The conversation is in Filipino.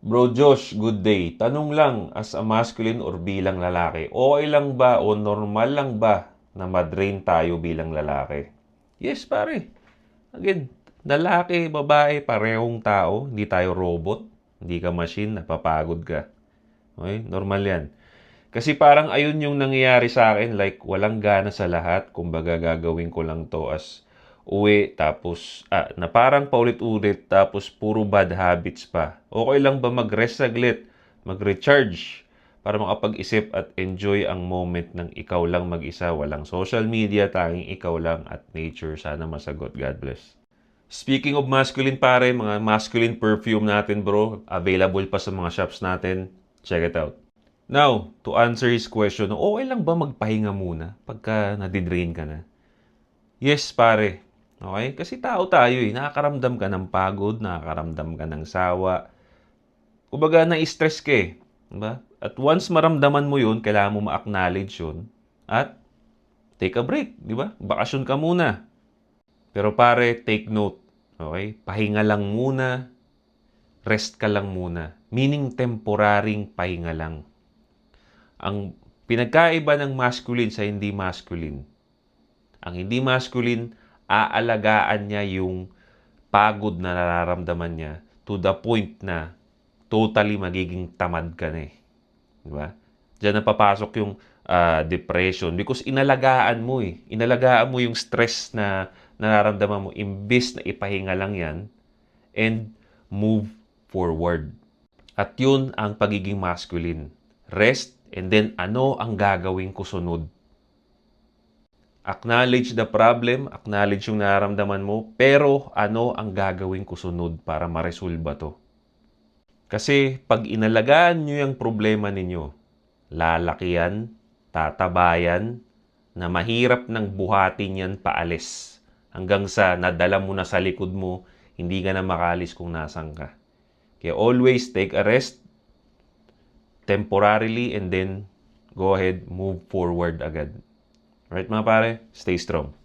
Bro Josh, good day. Tanong lang, as a masculine or bilang lalaki, okay lang ba o normal lang ba na madrain tayo bilang lalaki? Yes, pare. Again, lalaki, babae, parehong tao. Hindi tayo robot. Hindi ka machine, napapagod ka. Okay? Normal yan. Kasi parang ayun yung nangyayari sa akin, like walang gana sa lahat, kumbaga gagawin ko lang to as uwi, tapos na parang paulit-ulit, tapos puro bad habits pa. Okay lang ba mag-rest saglit, mag-recharge, para makapag-isip at enjoy ang moment ng ikaw lang mag-isa, walang social media, tanging ikaw lang at nature. Sana masagot. God bless. Speaking of masculine pare, mga masculine perfume natin bro, available pa sa mga shops natin. Check it out. Now, to answer his question, okay lang ba magpahinga muna pagka nadidrain ka na? Yes, pare. Okay? Kasi tao tayo eh. Nakakaramdam ka ng pagod, nakakaramdam ka ng sawa. Kumbaga, na-stress ka eh. Diba? At once maramdaman mo yun, kailangan mo ma-acknowledge yun. At take a break, di ba? Bakasyon ka muna. Pero pare, take note. Okay? Pahinga lang muna, rest ka lang muna. Meaning temporaring pahinga lang. Ang pinagkaiba ng masculine sa hindi masculine. Ang hindi masculine, aalagaan niya yung pagod na nararamdaman niya to the point na totally magiging tamad ka na eh. Di ba? Diyan na papasok yung depression because inalagaan mo eh. Inalagaan mo yung stress na nararamdaman mo imbis na ipahinga lang yan and move forward. At yun ang pagiging masculine. Rest and then ano ang gagawin ko sunod? Acknowledge the problem, acknowledge yung nararamdaman mo, pero ano ang gagawin ko sunod para maresolba to? Kasi pag inalagaan nyo yung problema ninyo, lalaki yan, tatabayan, na mahirap ng buhatin yan paalis. Hanggang sa nadala mo na sa likod mo, hindi ka na makalis kung nasan ka. Kaya always take a rest temporarily and then go ahead, move forward agad. Right mga pare? Stay strong.